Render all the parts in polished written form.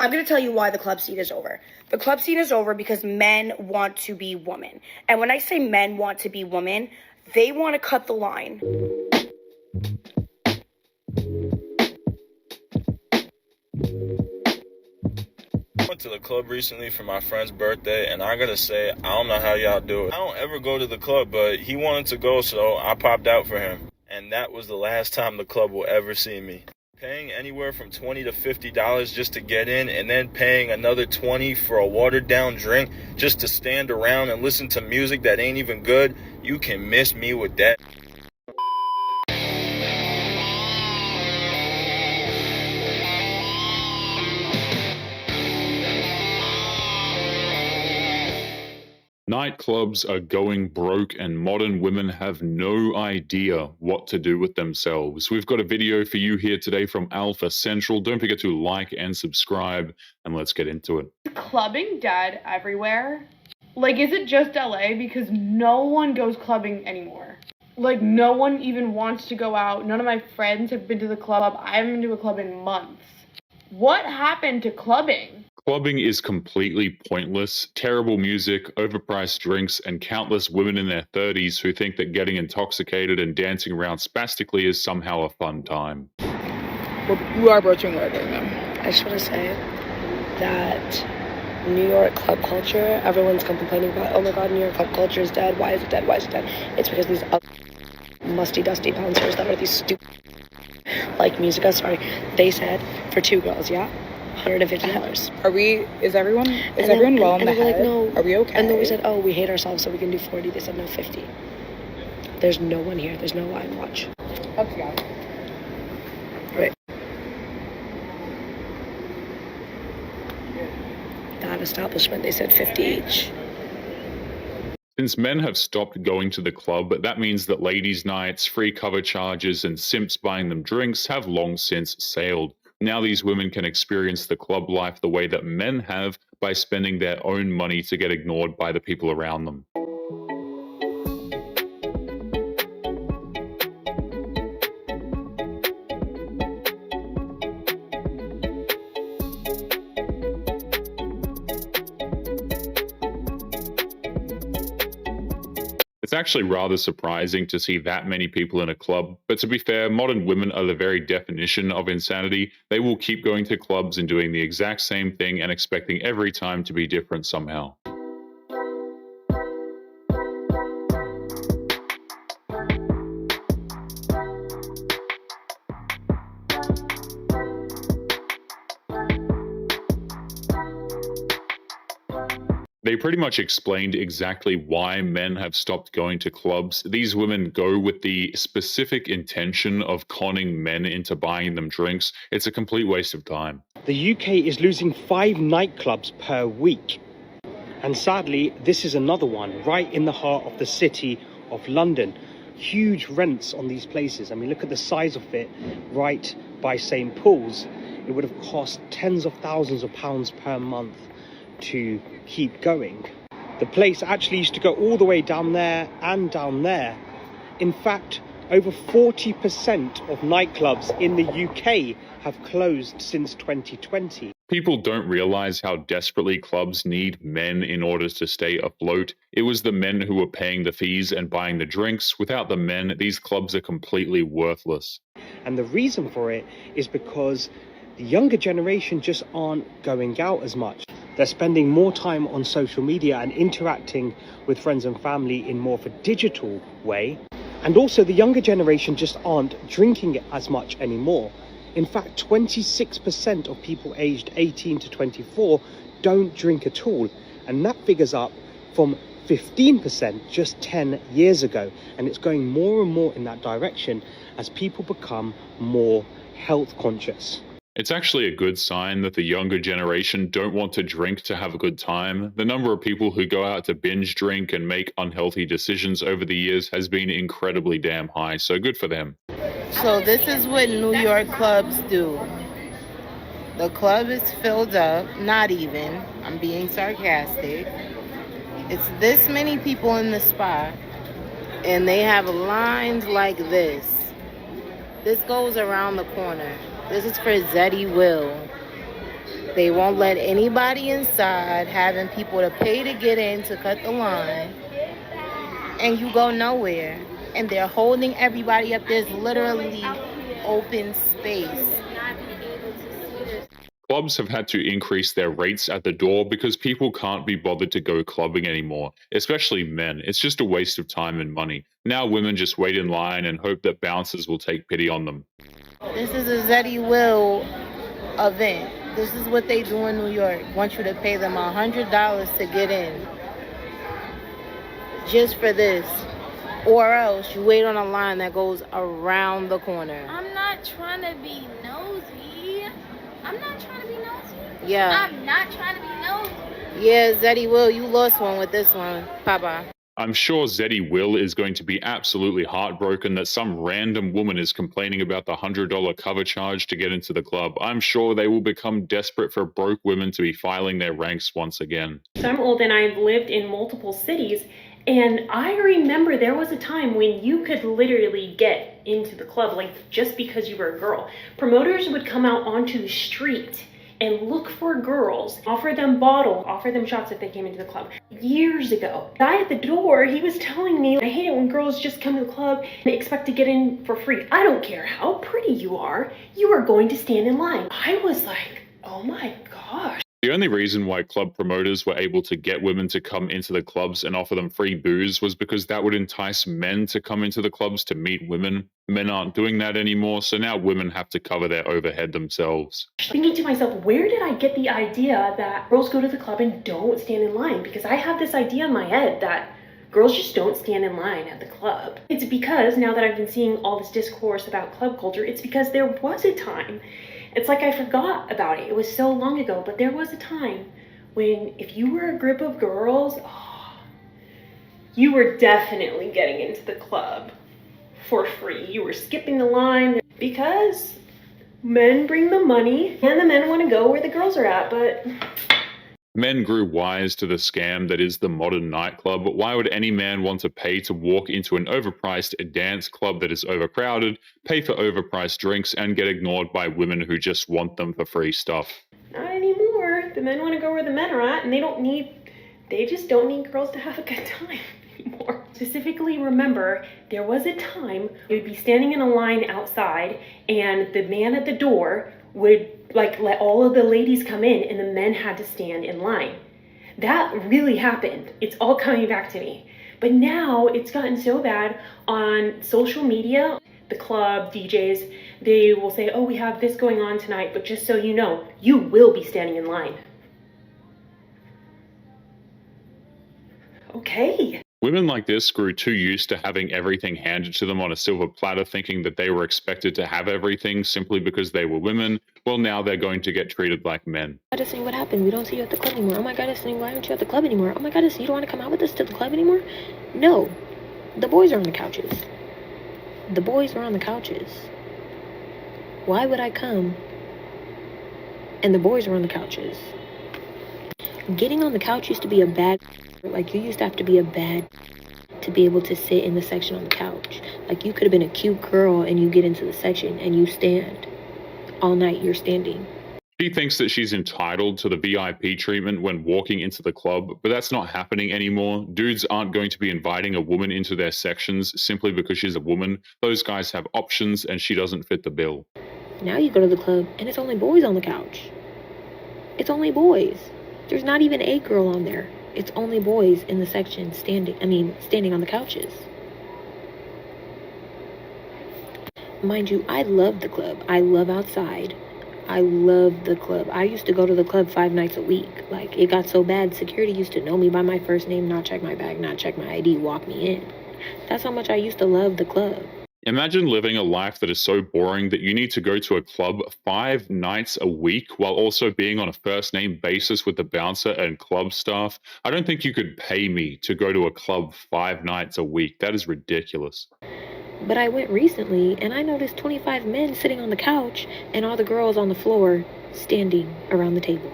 I'm going to tell you why the club scene is over. The club scene is over because men want to be women. And when I say men want to be women, they want to cut the line. I went to the club recently for my friend's birthday, and I gotta say, I don't know how y'all do it. I don't ever go to the club, but he wanted to go, so I popped out for him. And that was the last time the club will ever see me. Paying anywhere from $20 to $50 just to get in, and then paying another $20 for a watered down drink just to stand around and listen to music that ain't even good, you can miss me with that. Nightclubs are going broke and modern women have no idea what to do with themselves. We've got a video for you here today from Alpha Central. Don't forget to like and subscribe, and let's get into it. Is clubbing dead everywhere? Like, is it just LA? Because no one goes clubbing anymore. Like, no one even wants to go out. None of my friends have been to the club. I haven't been to a club in months. What happened to clubbing? Clubbing is completely pointless. Terrible music, overpriced drinks, and countless women in their 30s who think that getting intoxicated and dancing around spastically is somehow a fun time. We are approaching wedding them. I just want to say that New York club culture, everyone's complaining about, oh my god, New York club culture is dead. Why is it dead? Why is it dead? It's because these musty, dusty bouncers that are these stupid, like Musica, sorry, they said for two girls, yeah? $150. Is everyone well in the head? Like, no. Are we okay? And then we said, oh, we hate ourselves, so we can do 40. They said, no, 50. There's no one here. There's no line. Watch. Okay. Right. That establishment, they said 50 each. Since men have stopped going to the club, that means that ladies' nights, free cover charges, and simps buying them drinks have long since sailed. Now these women can experience the club life the way that men have by spending their own money to get ignored by the people around them. It's actually rather surprising to see that many people in a club, but to be fair, modern women are the very definition of insanity. They will keep going to clubs and doing the exact same thing and expecting every time to be different somehow. They pretty much explained exactly why men have stopped going to clubs. These women go with the specific intention of conning men into buying them drinks. It's a complete waste of time. The UK is losing 5 nightclubs per week. And sadly, this is another one right in the heart of the city of London. Huge rents on these places. I mean, look at the size of it right by St. Paul's. It would have cost tens of thousands of pounds per month to keep going. The place actually used to go all the way down there and down there. In fact, over 40% of nightclubs in the UK have closed since 2020. People don't realize how desperately clubs need men in order to stay afloat. It was the men who were paying the fees and buying the drinks. Without the men, these clubs are completely worthless. And the reason for it is because the younger generation just aren't going out as much. They're spending more time on social media and interacting with friends and family in more of a digital way. And also the younger generation just aren't drinking as much anymore. In fact, 26% of people aged 18 to 24 don't drink at all. And that figures up from 15% just 10 years ago. And it's going more and more in that direction as people become more health conscious. It's actually a good sign that the younger generation don't want to drink to have a good time. The number of people who go out to binge drink and make unhealthy decisions over the years has been incredibly damn high, so good for them. So this is what New York clubs do. The club is filled up, not even, I'm being sarcastic. It's this many people in the spot, and they have lines like this. This goes around the corner. This is for Zeddy Will. They won't let anybody inside, having people to pay to get in to cut the line, and you go nowhere. And they're holding everybody up. There's literally open space. Clubs have had to increase their rates at the door because people can't be bothered to go clubbing anymore, especially men. It's just a waste of time and money. Now women just wait in line and hope that bouncers will take pity on them. This is a Zeddy Will event. This is what they do in New York. Want you to pay them $100 to get in. Just for this. Or else you wait on a line that goes around the corner. I'm not trying to be nosy. I'm not trying to be nosy. Yeah. I'm not trying to be nosy. Yeah, Zeddy Will, you lost one with this one. Bye-bye. I'm sure Zeddy Will is going to be absolutely heartbroken that some random woman is complaining about the $100 cover charge to get into the club. I'm sure they will become desperate for broke women to be filing their ranks once again. So I'm old and I've lived in multiple cities, and I remember there was a time when you could literally get into the club, like just because you were a girl. Promoters would come out onto the street and look for girls, offer them bottles, offer them shots if they came into the club. Years ago, the guy at the door, he was telling me, I hate it when girls just come to the club and expect to get in for free. I don't care how pretty you are going to stand in line. I was like, oh my gosh. The only reason why club promoters were able to get women to come into the clubs and offer them free booze was because that would entice men to come into the clubs to meet women. Men aren't doing that anymore, so now women have to cover their overhead themselves. Thinking to myself, where did I get the idea that girls go to the club and don't stand in line? Because I have this idea in my head that girls just don't stand in line at the club. It's because now that I've been seeing all this discourse about club culture, it's because there was a time. It's like I forgot about it. It was so long ago, but there was a time when if you were a group of girls, you were definitely getting into the club for free. You were skipping the line because men bring the money and the men want to go where the girls are at, but Men grew wise to the scam that is the modern nightclub. Why would any man want to pay to walk into an overpriced dance club that is overcrowded, pay for overpriced drinks, and get ignored by women who just want them for free stuff? not anymore. The men want to go where the men are at, and they just don't need girls to have a good time anymore. Specifically, remember, there was a time you'd be standing in a line outside, and the man at the door would let all of the ladies come in, and the men had to stand in line. That really happened. It's all coming back to me. But now it's gotten so bad on social media. The club DJs, they will say, oh, we have this going on tonight, but just so you know, you will be standing in line. Okay. Women like this grew too used to having everything handed to them on a silver platter, thinking that they were expected to have everything simply because they were women. Well, now they're going to get treated like men. Destiny, what happened? We don't see you at the club anymore. Oh my God, Destiny, why aren't you at the club anymore? Oh my God, Destiny, you don't want to come out with us to the club anymore? No. The boys are on the couches. The boys are on the couches. Why would I come and the boys are on the couches? Getting on the couch used to be a bad... Like, you used to have to be a bad to be able to sit in the section on the couch. Like, you could have been a cute girl and you get into the section and you stand. All night you're standing. She thinks that she's entitled to the VIP treatment when walking into the club, but that's not happening anymore. Dudes aren't going to be inviting a woman into their sections simply because she's a woman. Those guys have options and she doesn't fit the bill. Now you go to the club and it's only boys on the couch. It's only boys. There's not even a girl on there. It's only boys in the section standing on the couches. Mind you, I love the club. I love outside. I love the club. I used to go to the club 5 nights a week. Like, it got so bad, security used to know me by my first name, not check my bag, not check my ID, walk me in. That's how much I used to love the club. Imagine living a life that is so boring that you need to go to a club 5 nights a week while also being on a first name basis with the bouncer and club staff. I don't think you could pay me to go to a club 5 nights a week. That is ridiculous. But I went recently and I noticed 25 men sitting on the couch and all the girls on the floor standing around the table.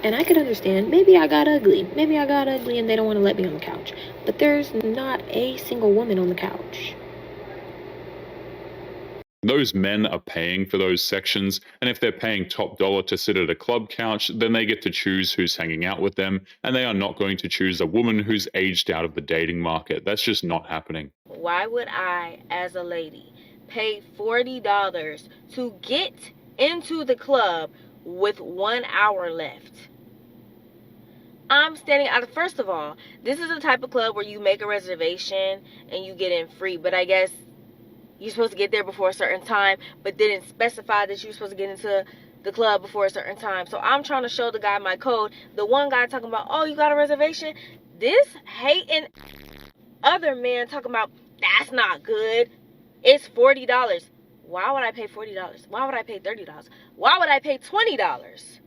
And I could understand, maybe I got ugly. Maybe I got ugly and they don't want to let me on the couch. But there's not a single woman on the couch. Those men are paying for those sections, and if they're paying top dollar to sit at a club couch, then they get to choose who's hanging out with them, and they are not going to choose a woman who's aged out of the dating market. That's just not happening. Why would I, as a lady, pay $40 to get into the club with 1 hour left? I'm standing out of, first of all, this is the type of club where you make a reservation and you get in free, but I guess you're supposed to get there before a certain time, but didn't specify that you're supposed to get into the club before a certain time. So I'm trying to show the guy my code. The one guy talking about, oh, you got a reservation? This hating other man talking about, that's not good. It's $40. Why would I pay $40? Why would I pay $30? Why would I pay $20?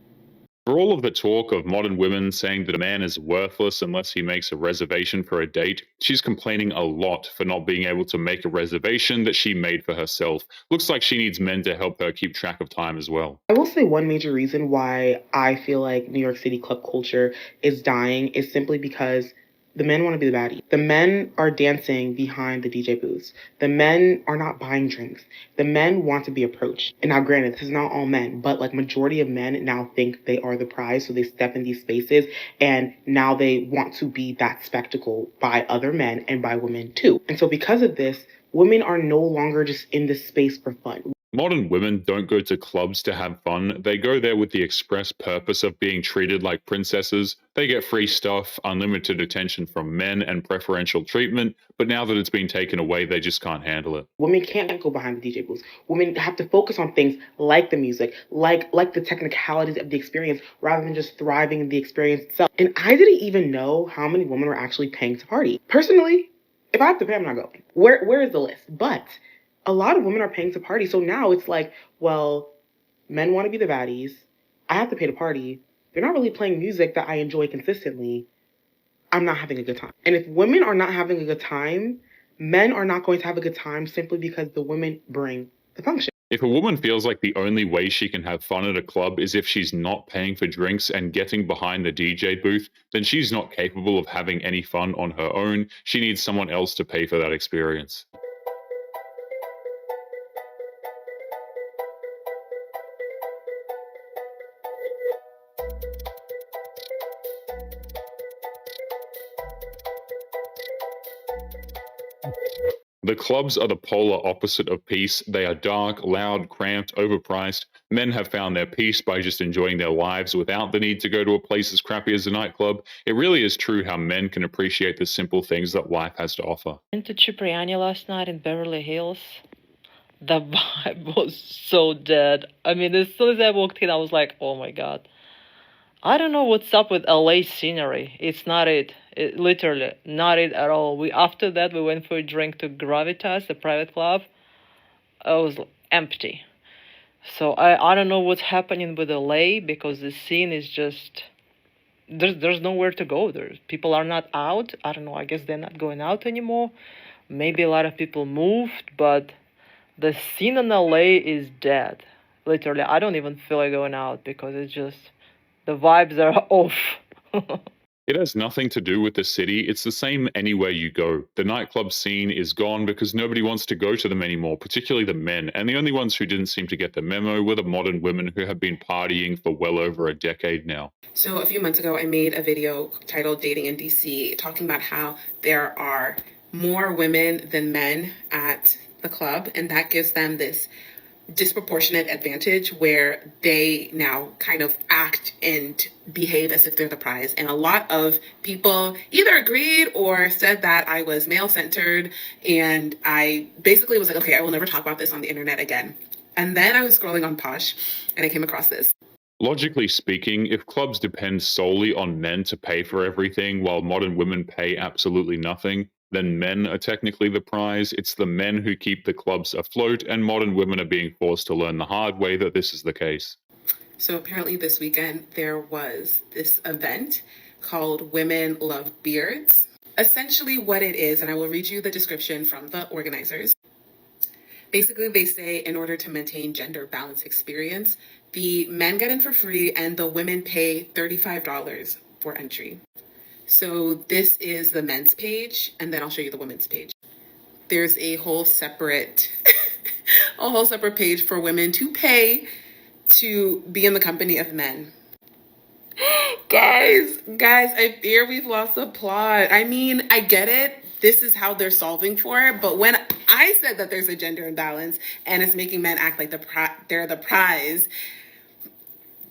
For all of the talk of modern women saying that a man is worthless unless he makes a reservation for a date, she's complaining a lot for not being able to make a reservation that she made for herself. Looks like she needs men to help her keep track of time as well. I will say one major reason why I feel like New York City club culture is dying is simply because the men want to be the baddie. The men are dancing behind the DJ booths. The men are not buying drinks. The men want to be approached. And now granted, this is not all men, but like majority of men now think they are the prize. So they step in these spaces and now they want to be that spectacle by other men and by women too. And so because of this, women are no longer just in this space for fun. Modern women don't go to clubs to have fun. They go there with the express purpose of being treated like princesses. They get free stuff, unlimited attention from men, and preferential treatment. But now that it's been taken away, they just can't handle it. Women can't go behind the DJ booths. Women have to focus on things like the music, like the technicalities of the experience, rather than just thriving in the experience itself. And I didn't even know how many women were actually paying to party. Personally, if I have to pay, I'm not going. Where is the list? But a lot of women are paying to party. So now it's like, well, men want to be the baddies. I have to pay to party. They're not really playing music that I enjoy consistently. I'm not having a good time. And if women are not having a good time, men are not going to have a good time simply because the women bring the function. If a woman feels like the only way she can have fun at a club is if she's not paying for drinks and getting behind the DJ booth, then she's not capable of having any fun on her own. She needs someone else to pay for that experience. The clubs are the polar opposite of peace. They are dark, loud, cramped, overpriced. Men have found their peace by just enjoying their lives without the need to go to a place as crappy as a nightclub. It really is true how men can appreciate the simple things that life has to offer. Went to Cipriani last night in Beverly Hills. The vibe was so dead. I mean, as soon as I walked in, I was like, oh my god. I don't know what's up with LA scenery. It's not it. Literally, not it at all. After that, we went for a drink to Gravitas, the private club. It was empty. So I don't know what's happening with LA because the scene is just... There's nowhere to go. People are not out. I don't know. I guess they're not going out anymore. Maybe a lot of people moved, but the scene in LA is dead. Literally, I don't even feel like going out because it's just... the vibes are off. It has nothing to do with the city. It's the same anywhere you go. The nightclub scene is gone because nobody wants to go to them anymore, particularly the men. And the only ones who didn't seem to get the memo were the modern women who have been partying for well over a decade now. So a few months ago, I made a video titled Dating in DC, talking about how there are more women than men at the club, and that gives them this disproportionate advantage where they now kind of act and behave as if they're the prize. And a lot of people either agreed or said that I was male-centered, and I basically was like, okay, I will never talk about this on the internet again. And then I was scrolling on Posh and I came across this. Logically speaking, if clubs depend solely on men to pay for everything while modern women pay absolutely nothing, then men are technically the prize. It's the men who keep the clubs afloat, and modern women are being forced to learn the hard way that this is the case. So apparently this weekend there was this event called Women Love Beards. Essentially what it is, and I will read you the description from the organizers. Basically, they say in order to maintain gender balance experience, the men get in for free and the women pay $35 for entry. So this is the men's page, and then I'll show you the women's page. There's a whole separate a whole separate page for women to pay to be in the company of men. Guys, I fear we've lost the plot. I mean, I get it. This is how they're solving for it. But when I said that there's a gender imbalance and it's making men act like they're the prize,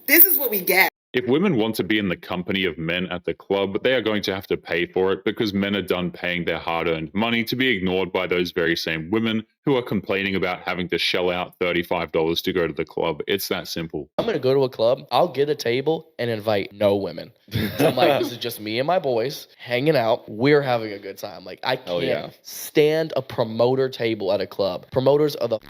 this is what we get. If women want to be in the company of men at the club, they are going to have to pay for it because men are done paying their hard-earned money to be ignored by those very same women who are complaining about having to shell out $35 to go to the club. It's that simple. I'm going to go to a club, I'll get a table and invite no women. So I'm like, this is just me and my boys hanging out. We're having a good time. Like, I can't stand a promoter table at a club. Promoters are the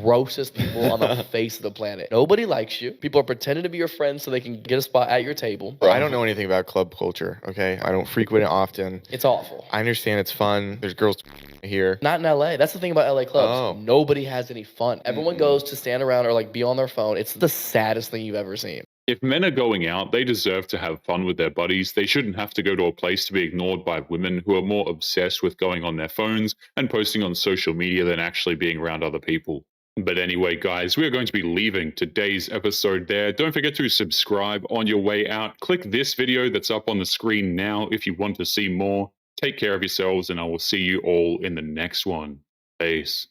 grossest people on the face of the planet. Nobody likes you. People are pretending to be your friends so they can get a spot at your table. Bro, I don't know anything about club culture, okay? I don't frequent it often. It's awful. I understand it's fun. There's girls here. Not in LA. That's the thing about LA clubs. Nobody has any fun. Everyone goes to stand around or like be on their phone. It's the saddest thing you've ever seen. If men are going out, they deserve to have fun with their buddies. They shouldn't have to go to a place to be ignored by women who are more obsessed with going on their phones and posting on social media than actually being around other people. But anyway, guys, we are going to be leaving today's episode there. Don't forget to subscribe on your way out. Click this video that's up on the screen now if you want to see more. Take care of yourselves, and I will see you all in the next one. Peace.